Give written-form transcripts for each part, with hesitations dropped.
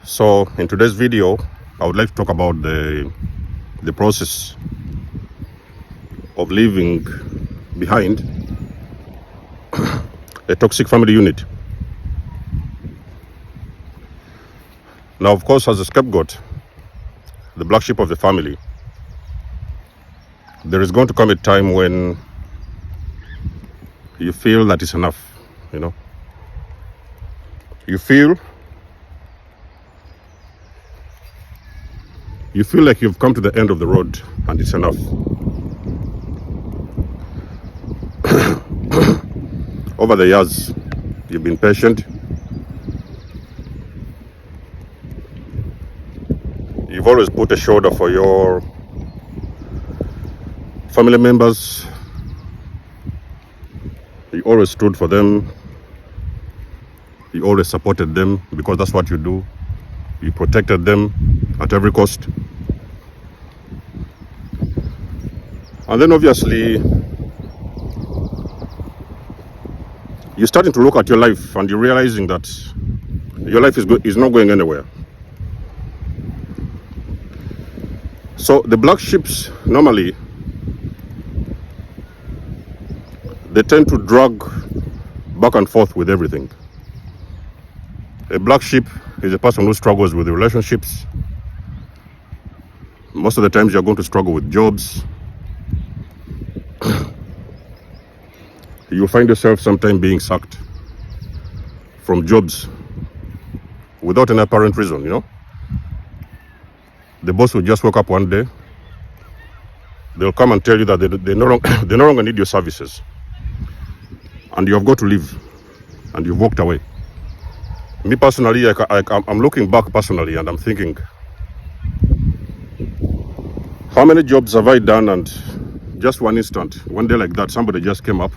So in today's video, I would like to talk about the process of leaving behind a toxic family unit. Now, of course, as a scapegoat, the black sheep of the family, there is going to come a time when you feel that it's enough, You feel like you've come to the end of the road and it's enough. Over the years, you've been patient. You've always put a shoulder for your family members. You always stood for them. You always supported them because that's what you do. You protected them at every cost. And then obviously, you're starting to look at your life and you're realizing that your life is not going anywhere. So the black sheeps, normally, they tend to drag back and forth with everything. A black sheep is a person who struggles with relationships. Most of the times you're going to struggle with jobs. You'll find yourself sometimes being sacked from jobs without an apparent reason, The boss will just wake up one day. They'll come and tell you that they no longer need your services. And you have got to leave. And you've walked away. Me personally, I'm looking back personally and I'm thinking, how many jobs have I done? And just one instant, one day like that, somebody just came up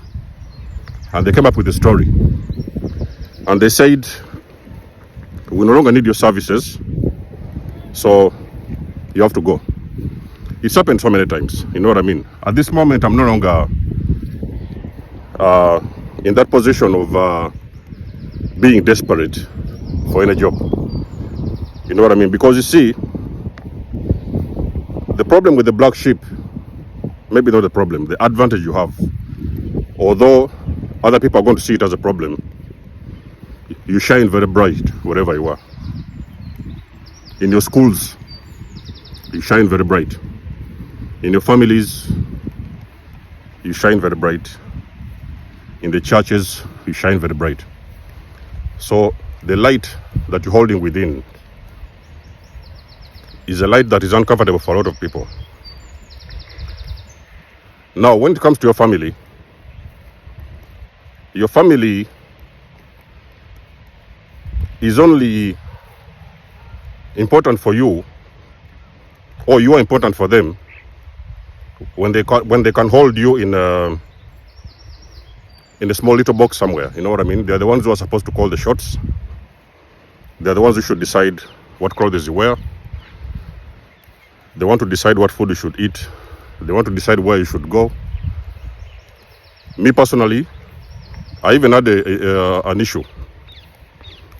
and they came up with a story. And they said, we no longer need your services, so you have to go. It's happened so many times, you know what I mean? At this moment, I'm no longer in that position of being desperate for any job. You know what I mean? Because you see, the problem with the black sheep, maybe not the problem, the advantage you have, although other people are going to see it as a problem, you shine very bright wherever you are. In your schools, you shine very bright. In your families, you shine very bright. In the churches, you shine very bright. So the light that you're holding within is a light that is uncomfortable for a lot of people. Now, when it comes to your family is only important for you, or you are important for them, when they can hold you in a small little box somewhere. You know what I mean? They're the ones who are supposed to call the shots. They're the ones who should decide what clothes you wear. They want to decide what food you should eat. They want to decide where you should go. Me personally, I even had an issue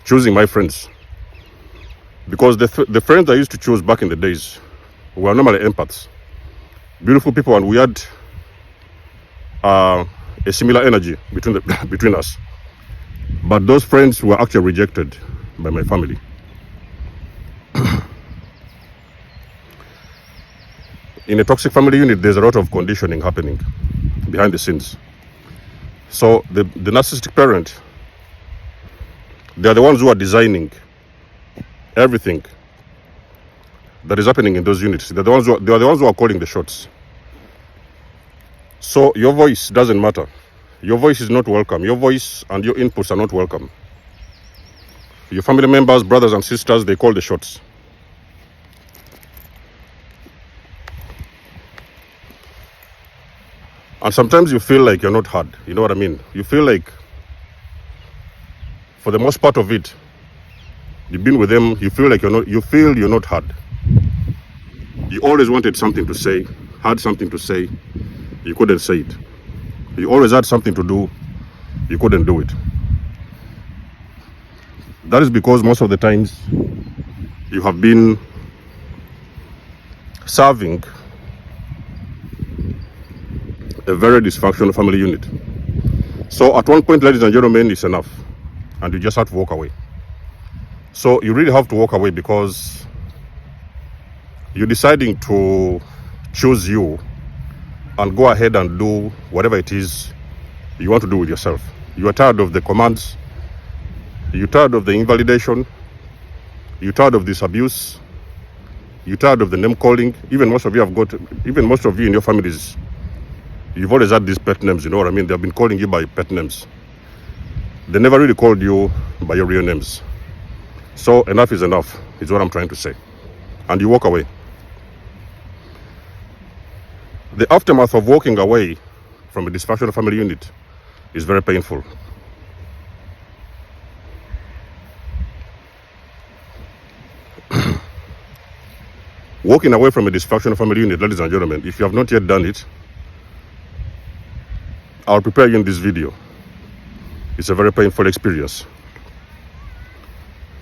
choosing my friends, because the friends I used to choose back in the days were normally empaths, beautiful people, and we had a similar energy between us. But those friends were actually rejected by my family. In a toxic family unit, there's a lot of conditioning happening behind the scenes. So the narcissistic parent, they are the ones who are designing everything that is happening in those units. They are the ones who are calling the shots. So your voice doesn't matter. Your voice is not welcome. Your voice and your inputs are not welcome. Your family members, brothers and sisters, they call the shots. And sometimes you feel like you're not heard. You know what I mean? You feel like, for the most part of it, you've been with them, you feel you're not heard. You always wanted something to say, had something to say, you couldn't say it. You always had something to do, you couldn't do it. That is because most of the times you have been serving a very dysfunctional family unit. So at one point, ladies and gentlemen, it's enough, and you just have to walk away. So you really have to walk away because you're deciding to choose you and go ahead and do whatever it is you want to do with yourself. You are tired of the commands, you're tired of the invalidation, you're tired of this abuse, you're tired of the name calling. Even most of you in your families, you've always had these pet names, you know what I mean? They've been calling you by pet names. They never really called you by your real names. So enough is enough, is what I'm trying to say. And you walk away. The aftermath of walking away from a dysfunctional family unit is very painful. Walking away from a dysfunctional family unit, ladies and gentlemen, if you have not yet done it, I'll prepare you in this video. It's a very painful experience.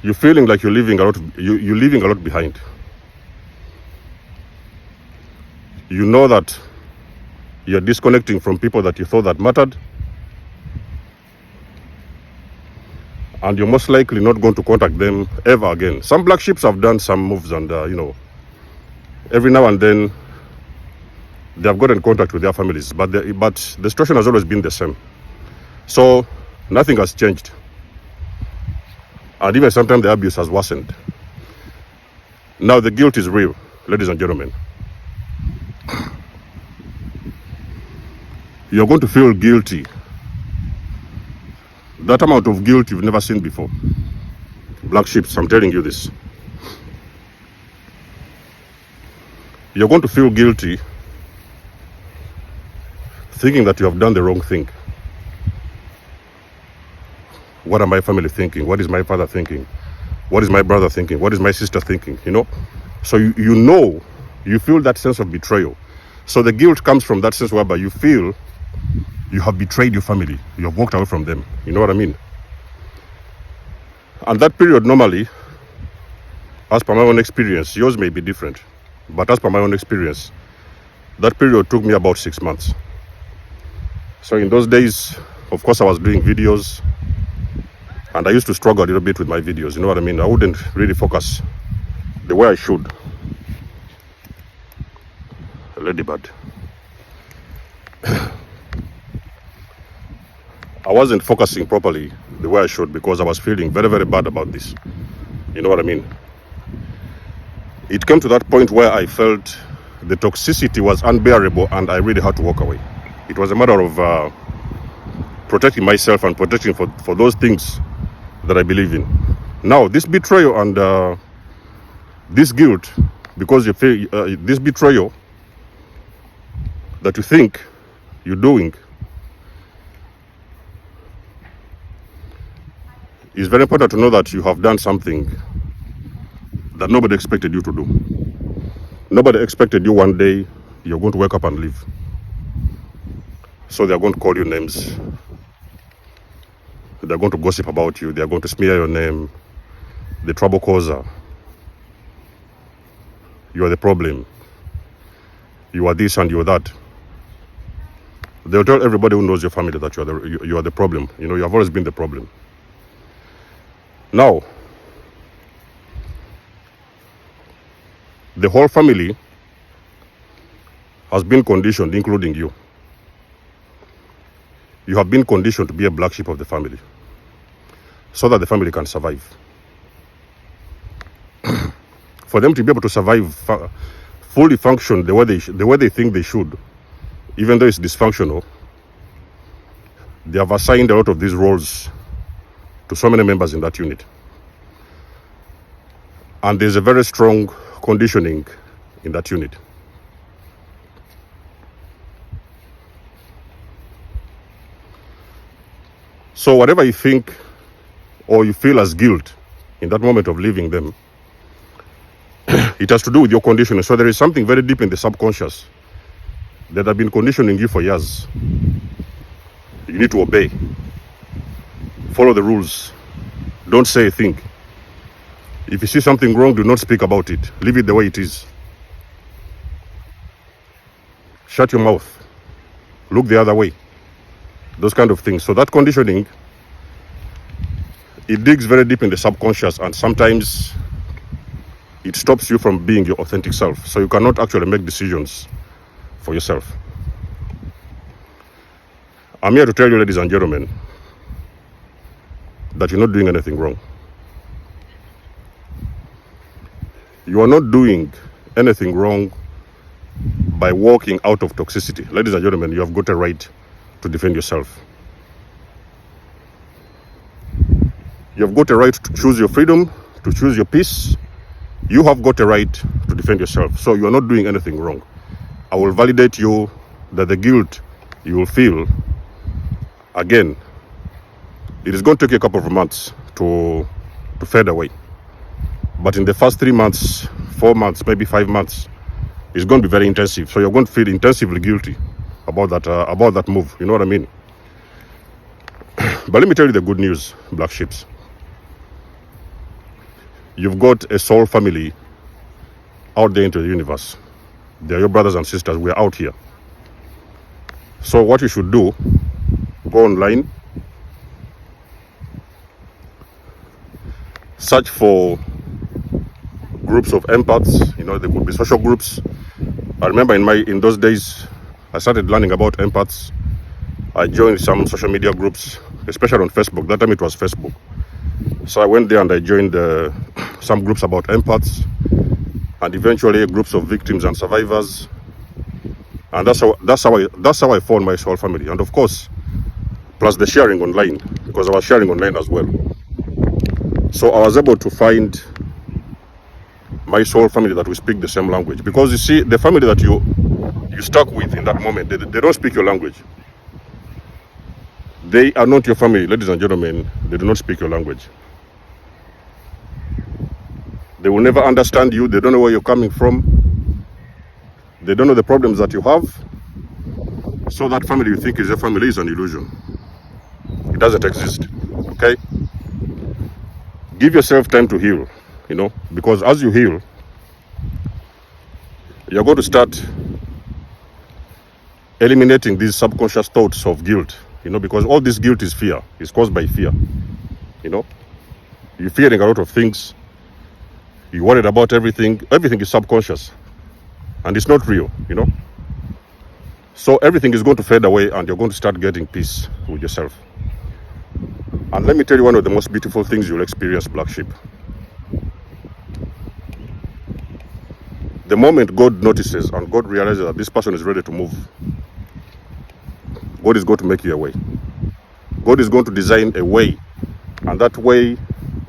You're feeling like you're leaving a lot behind. You know that you're disconnecting from people that you thought that mattered, and you're most likely not going to contact them ever again. Some black sheeps have done some moves, and every now and then they have got in contact with their families, but the situation has always been the same. So nothing has changed, and even sometimes the abuse has worsened. Now the guilt is real, ladies and gentlemen. You're going to feel guilty. That amount of guilt you've never seen before. Black sheep, I'm telling you this. You're going to feel guilty thinking that you have done the wrong thing. What are my family thinking? What is my father thinking? What is my brother thinking? What is my sister thinking? So you feel that sense of betrayal. So the guilt comes from that sense whereby you feel you have betrayed your family. You have walked away from them. You know what I mean? And that period normally, as per my own experience, yours may be different, but as per my own experience, that period took me about 6 months. So in those days, of course, I was doing videos, and I used to struggle a little bit with my videos. You know what I mean? I wouldn't really focus the way I should. Ladybird. I wasn't focusing properly the way I should because I was feeling very, very bad about this. You know what I mean? It came to that point where I felt the toxicity was unbearable and I really had to walk away. It was a matter of protecting myself and protecting for those things that I believe in. Now, this betrayal and this guilt, because you feel this betrayal that you think you're doing, it's very important to know that you have done something that nobody expected you to do. Nobody expected you one day you're going to wake up and leave. So they're going to call you names. They're going to gossip about you. They're going to smear your name. The trouble causer. You are the problem. You are this and you are that. They'll tell everybody who knows your family that you are the problem. You have always been the problem. Now, the whole family has been conditioned, including you. You have been conditioned to be a black sheep of the family so that the family can survive. For them to be able to survive, fully function the way they think they should, even though it's dysfunctional, they have assigned a lot of these roles to so many members in that unit. And there's a very strong conditioning in that unit. So whatever you think or you feel as guilt in that moment of leaving them, it has to do with your conditioning. So there is something very deep in the subconscious that have been conditioning you for years. You need to obey. Follow the rules. Don't say a thing. If you see something wrong, do not speak about it. Leave it the way it is. Shut your mouth. Look the other way. Those kind of things. So that conditioning, it digs very deep in the subconscious, and sometimes it stops you from being your authentic self. So you cannot actually make decisions for yourself. I'm here to tell you, ladies and gentlemen, that you're not doing anything wrong. You are not doing anything wrong by walking out of toxicity. Ladies and gentlemen, you have got a right to defend yourself. You have got a right to choose your freedom, to choose your peace. You have got a right to defend yourself. So you are not doing anything wrong. I will validate you that the guilt you will feel, again, it is going to take you a couple of months to fade away. But in the first 3 months, 4 months, maybe 5 months, it's going to be very intensive. So you're going to feel intensively guilty about that move. You know what I mean? But let me tell you the good news, black sheeps. You've got a soul family out there into the universe. They're your brothers and sisters. We're out here. So what you should do, go online, search for groups of empaths. You know, there could be social groups. I remember in those days, I started learning about empaths. I joined some social media groups, especially on Facebook. That time it was Facebook. So I went there and I joined some groups about empaths, and eventually groups of victims and survivors. And that's how I found my soul family. And of course, plus the sharing online, because I was sharing online as well. So I was able to find my soul family that we speak the same language. Because you see, the family that you stuck with in that moment, they don't speak your language. They are not your family, ladies and gentlemen. They do not speak your language. They will never understand you. They don't know where you're coming from. They don't know the problems that you have. So that family you think is your family is an illusion. It doesn't exist. Okay? Give yourself time to heal, you know, because as you heal, you're going to start eliminating these subconscious thoughts of guilt, you know, because all this guilt is fear. It's caused by fear, you know. You're fearing a lot of things. You're worried about everything. Everything is subconscious, and it's not real, you know. So everything is going to fade away, and you're going to start getting peace with yourself. And let me tell you one of the most beautiful things you'll experience, black sheep. The moment God notices and God realizes that this person is ready to move, God is going to make you a way. God is going to design a way, and that way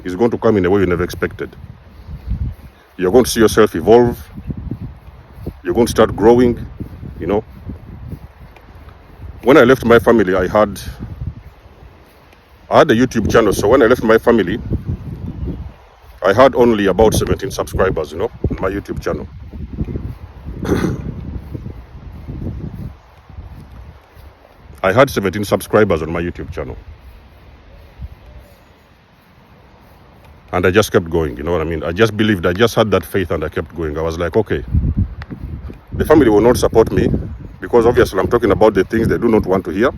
is going to come in a way you never expected. You're going to see yourself evolve. You're going to start growing, you know. When I left my family, I had a YouTube channel. So when I left my family, I had only about 17 subscribers, you know, on my YouTube channel. I had 17 subscribers on my YouTube channel. And I just kept going, you know what I mean? I just believed, I just had that faith, and I kept going. I was like, okay, the family will not support me because obviously I'm talking about the things they do not want to hear.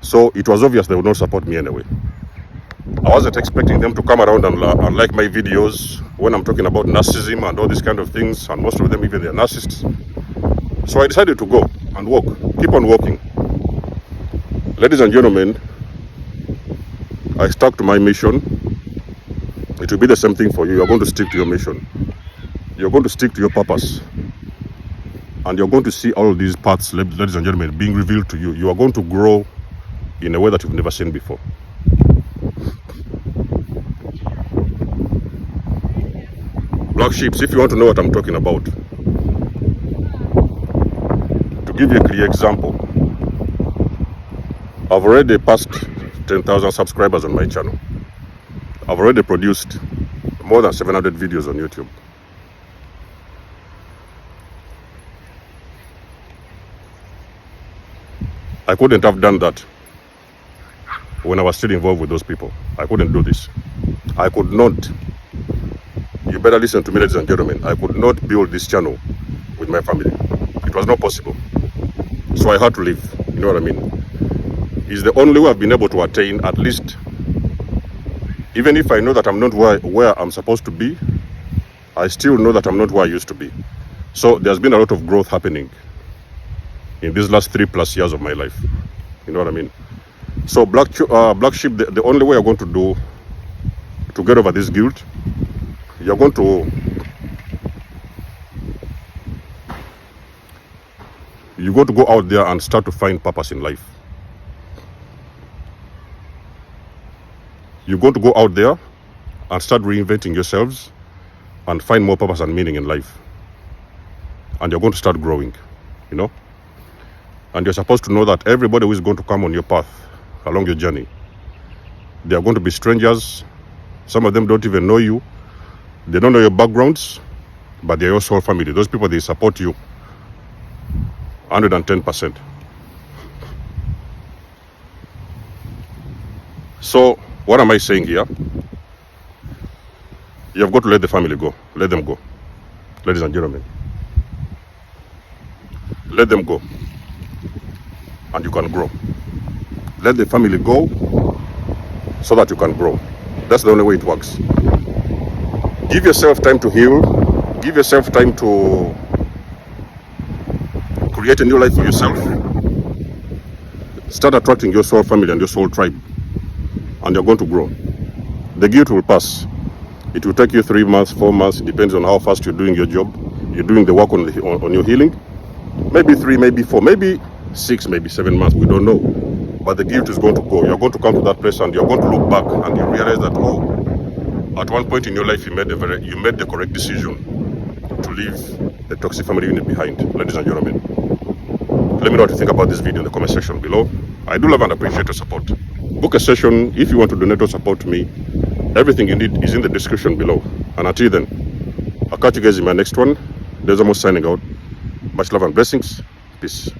So it was obvious they would not support me anyway. I wasn't expecting them to come around and like my videos when I'm talking about narcissism and all these kind of things, and most of them even they're narcissists. So I decided to go and walk, keep on walking. Ladies and gentlemen, I stuck to my mission. It will be the same thing for you. You're going to stick to your mission. You're going to stick to your purpose. And you're going to see all of these paths, ladies and gentlemen, being revealed to you. You are going to grow in a way that you've never seen before. Black sheep, if you want to know what I'm talking about, to give you a clear example, I've already passed 10,000 subscribers on my channel. I've already produced more than 700 videos on YouTube. I couldn't have done that when I was still involved with those people. I couldn't do this. I could not you better listen to me, ladies and gentlemen. I could not build this channel with my family. It was not possible. So I had to leave. You know what I mean? It's the only way I've been able to attain, at least, even if I know that I'm not where I'm supposed to be, I still know that I'm not where I used to be. So there's been a lot of growth happening in these last 3+ years of my life. You know what I mean? So black sheep, the only way you're going to do to get over this guilt, you're going to go out there and start to find purpose in life. You're going to go out there and start reinventing yourselves and find more purpose and meaning in life. And you're going to start growing, you know? And you're supposed to know that everybody who is going to come on your path along your journey, they are going to be strangers. Some of them don't even know you. They don't know your backgrounds, but they're your soul family. Those people, they support you 110%. So what am I saying here? You've got to let the family go. Let them go. Ladies and gentlemen. Let them go. And you can grow. Let the family go so that you can grow. That's the only way it works. Give yourself time to heal. Give yourself time to create a new life for yourself. Start attracting your soul family and your soul tribe. And you're going to grow. The guilt will pass. It will take you 3 months, 4 months. It depends on how fast you're doing your job. You're doing the work on your healing. Maybe 3, maybe 4, maybe 6, maybe 7 months. We don't know. But the guilt is going to go. You're going to come to that place and you're going to look back and you realize that, oh, at one point in your life, you made the correct decision to leave the toxic family unit behind. Ladies and gentlemen, let me know what you think about this video in the comment section below. I do love and appreciate your support. Book a session if you want to donate or support me. Everything you need is in the description below. And until then, I'll catch you guys in my next one. There's almost signing out. Much love and blessings. Peace.